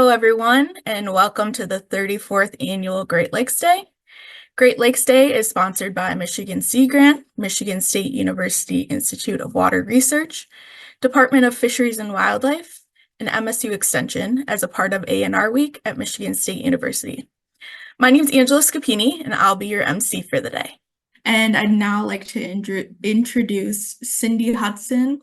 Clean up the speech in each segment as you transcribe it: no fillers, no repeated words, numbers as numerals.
everyone, and welcome to the 34th Annual Great Lakes Day. Great Lakes Day is sponsored by Michigan Sea Grant, Michigan State University Institute of Water Research, Department of Fisheries and Wildlife, and MSU Extension as a part of A&R Week at Michigan State University. My name is Angela Scapini, and I'll be your MC for the day. And I'd now like to introduce Cindy Hudson,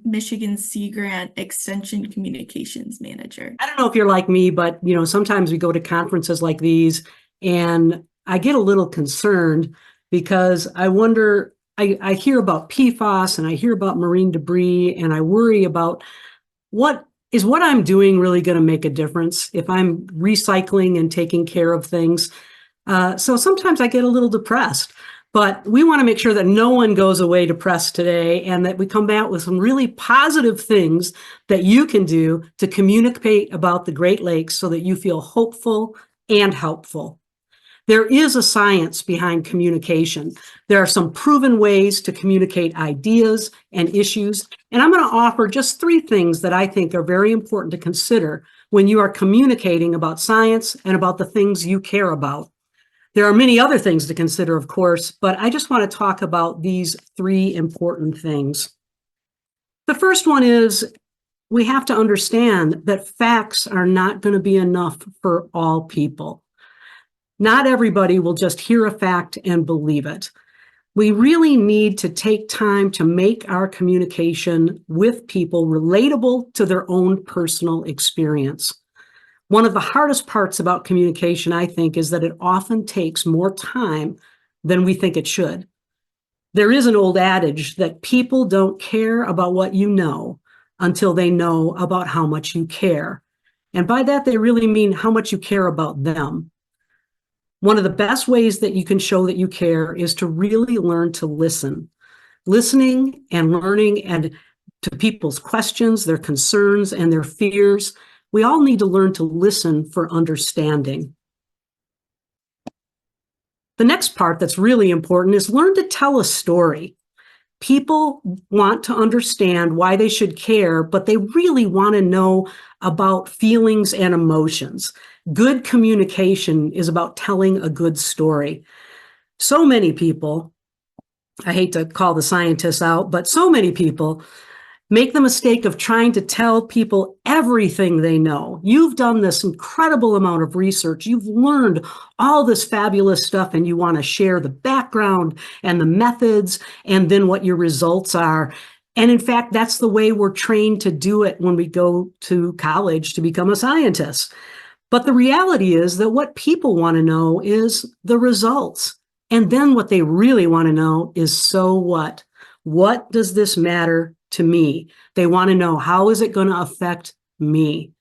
Michigan Sea Grant Extension Communications Manager. I don't know if you're like me, but sometimes we go to conferences like these and I get a little concerned because I wonder, I hear about PFAS and I hear about marine debris and I worry about what I'm doing really going to make a difference if I'm recycling and taking care of things. So sometimes I get a little depressed. But we want to make sure that no one goes away depressed today and that we come out with some really positive things that you can do to communicate about the Great Lakes so that you feel hopeful and helpful. There is a science behind communication. There are some proven ways to communicate ideas and issues. And I'm going to offer just 3 things that I think are very important to consider when you are communicating about science and about the things you care about. There are many other things to consider, of course, but I just want to talk about these 3 important things. The first one is we have to understand that facts are not going to be enough for all people. Not everybody will just hear a fact and believe it. We really need to take time to make our communication with people relatable to their own personal experience. One of the hardest parts about communication, I think, is that it often takes more time than we think it should. There is an old adage that people don't care about what you know until they know about how much you care. And by that, they really mean how much you care about them. One of the best ways that you can show that you care is to really learn to listen. Listening and learning and to people's questions, their concerns, and their fears. We all need to learn to listen for understanding. The next part that's really important is learn to tell a story. People want to understand why they should care, but they really want to know about feelings and emotions. Good communication is about telling a good story. So many people, I hate to call the scientists out, but so many people make the mistake of trying to tell people everything they know. You've done this incredible amount of research. You've learned all this fabulous stuff and you want to share the background and the methods and then what your results are. And in fact, that's the way we're trained to do it when we go to college to become a scientist. But the reality is that what people want to know is the results. And then what they really want to know is, so what? What does this matter to me? They want to know, how is it going to affect me?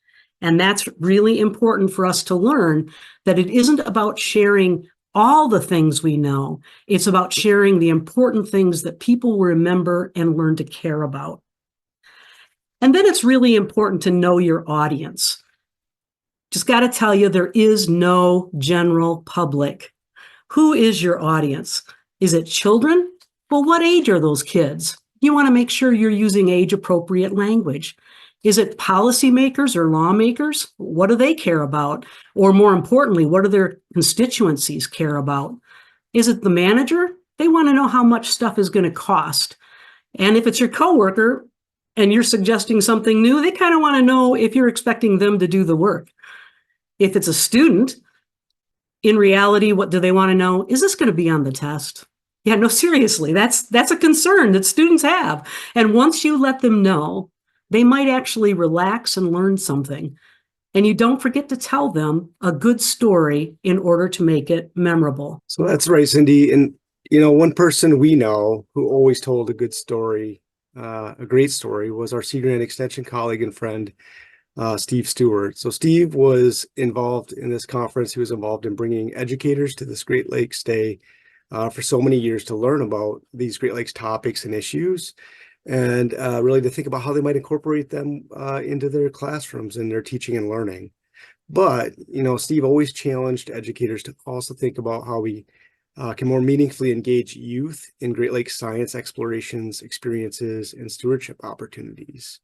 And that's really important for us to learn, that it isn't about sharing all the things we know. It's about sharing the important things that people will remember and learn to care about. And then it's really important to know your audience. Just got to tell you, there is no general public. Who is your audience? Is it children? Well, what age are those kids? You want to make sure you're using age-appropriate language. Is it policymakers or lawmakers? What do they care about? Or more importantly, what do their constituencies care about? Is it the manager? They want to know how much stuff is going to cost. And if it's your coworker and you're suggesting something new, they kind of want to know if you're expecting them to do the work. If it's a student, in reality, what do they want to know? Is this going to be on the test? Yeah, no, seriously, that's a concern that students have. And once you let them know, they might actually relax and learn something. And you don't forget to tell them a good story in order to make it memorable. So that's right, Cindy. And, one person we know who always told a good story, a great story, was our Sea Grant Extension colleague and friend, Steve Stewart. So Steve was involved in this conference. He was involved in bringing educators to this Great Lakes Day for so many years to learn about these Great Lakes topics and issues, and really to think about how they might incorporate them into their classrooms and their teaching and learning. But, Steve always challenged educators to also think about how we can more meaningfully engage youth in Great Lakes science explorations, experiences, and stewardship opportunities.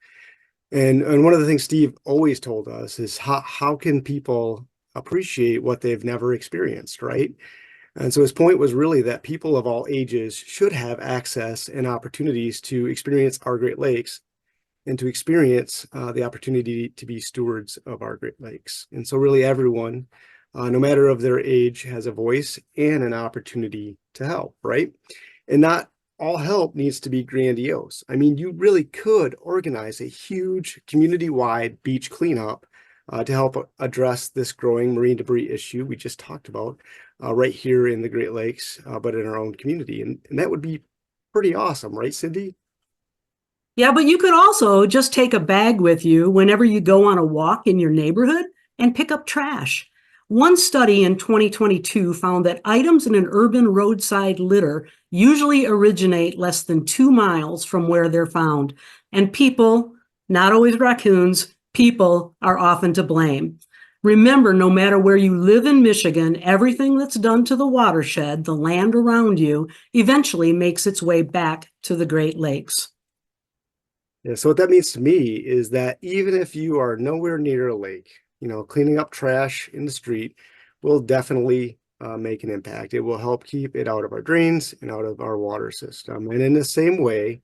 And one of the things Steve always told us is how can people appreciate what they've never experienced, right? And so his point was really that people of all ages should have access and opportunities to experience our Great Lakes and to experience the opportunity to be stewards of our Great Lakes. And so really everyone, no matter of their age, has a voice and an opportunity to help, right? And not all help needs to be grandiose. I mean, you really could organize a huge community-wide beach cleanup to help address this growing marine debris issue we just talked about right here in the Great Lakes, but in our own community. And that would be pretty awesome, right, Cindy? Yeah, but you could also just take a bag with you whenever you go on a walk in your neighborhood and pick up trash. One study in 2022 found that items in an urban roadside litter usually originate less than 2 miles from where they're found. And people, not always raccoons, people are often to blame. Remember, no matter where you live in Michigan, everything that's done to the watershed, the land around you, eventually makes its way back to the Great Lakes. Yeah, so what that means to me is that even if you are nowhere near a lake, cleaning up trash in the street will definitely make an impact. It will help keep it out of our drains and out of our water system. And in the same way,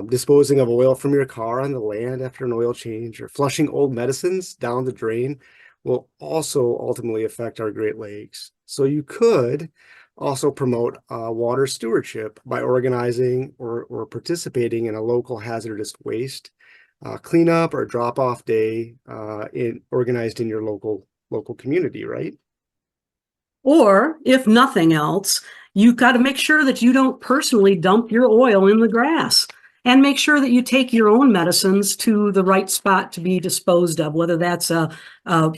disposing of oil from your car on the land after an oil change or flushing old medicines down the drain will also ultimately affect our Great Lakes. So you could also promote water stewardship by organizing or participating in a local hazardous waste cleanup or drop-off day organized in your local community, right? Or if nothing else, you've got to make sure that you don't personally dump your oil in the grass, and make sure that you take your own medicines to the right spot to be disposed of, whether that's a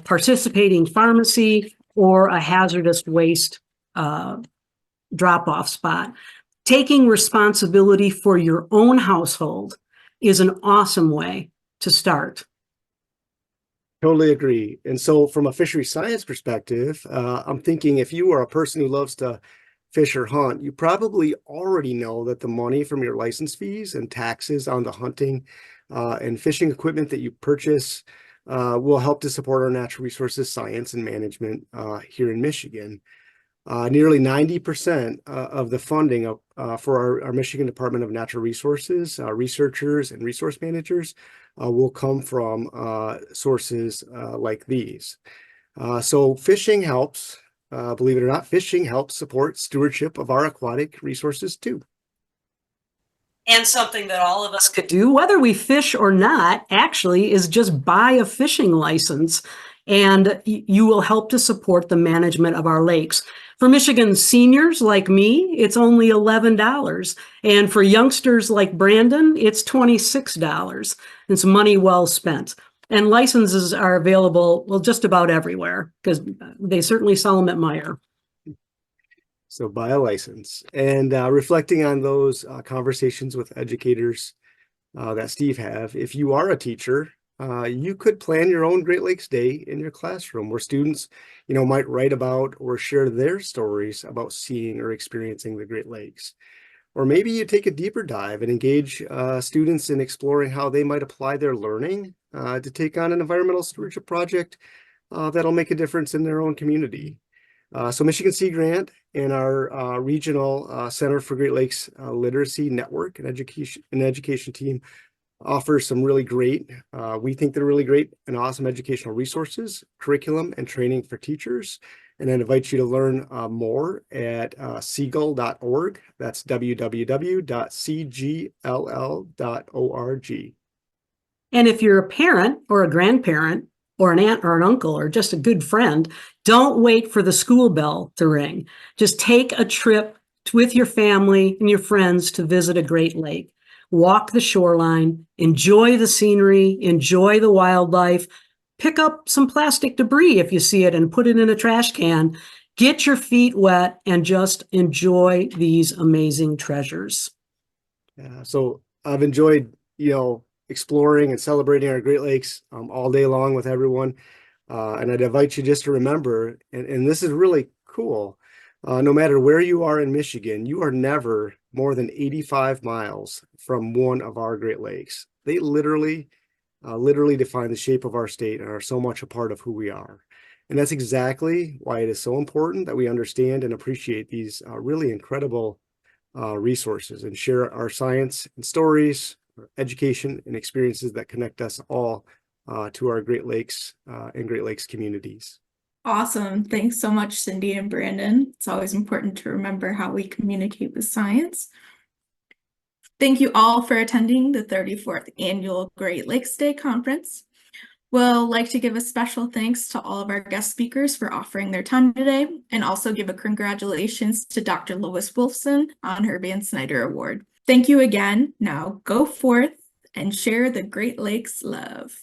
participating pharmacy or a hazardous waste drop-off spot. Taking responsibility for your own household is an awesome way to start. Totally agree. And so from a fishery science perspective, I'm thinking if you are a person who loves to fish or hunt, you probably already know that the money from your license fees and taxes on the hunting and fishing equipment that you purchase will help to support our natural resources science and management here in Michigan. Nearly 90% of the funding for our Michigan Department of Natural Resources, researchers and resource managers will come from sources like these. So fishing helps, believe it or not, fishing helps support stewardship of our aquatic resources too. And something that all of us could do, whether we fish or not, actually, is just buy a fishing license, and you will help to support the management of our lakes. For Michigan seniors like me, it's only $11. And for youngsters like Brandon, it's $26. It's money well spent. And licenses are available, well, just about everywhere, because they certainly sell them at Meijer. So buy a license. And reflecting on those conversations with educators that Steve have, if you are a teacher, you could plan your own Great Lakes Day in your classroom where students, might write about or share their stories about seeing or experiencing the Great Lakes. Or maybe you take a deeper dive and engage students in exploring how they might apply their learning to take on an environmental stewardship project that'll make a difference in their own community. So Michigan Sea Grant and our regional Center for Great Lakes Literacy Network and education team offers some really great, we think they're really great and awesome educational resources, curriculum, and training for teachers. And I invite you to learn more at cgll.org. That's www.cgll.org. And if you're a parent or a grandparent or an aunt or an uncle or just a good friend, don't wait for the school bell to ring. Just take a trip with your family and your friends to visit a Great Lake. Walk the shoreline, enjoy the scenery, enjoy the wildlife, pick up some plastic debris if you see it and put it in a trash can. Get your feet wet and just enjoy these amazing treasures. Yeah, so I've enjoyed, exploring and celebrating our Great Lakes all day long with everyone. And I'd invite you just to remember, and this is really cool, no matter where you are in Michigan, you are never more than 85 miles from one of our Great Lakes. They literally literally define the shape of our state and are so much a part of who we are. And that's exactly why it is so important that we understand and appreciate these really incredible resources and share our science and stories, our education and experiences that connect us all to our Great Lakes and Great Lakes communities. Awesome. Thanks so much, Cindy and Brandon. It's always important to remember how we communicate with science. Thank you all for attending the 34th Annual Great Lakes Day Conference. We'll like to give a special thanks to all of our guest speakers for offering their time today, and also give a congratulations to Dr. Lois Wolfson on her Van Snyder Award. Thank you again. Now go forth and share the Great Lakes love.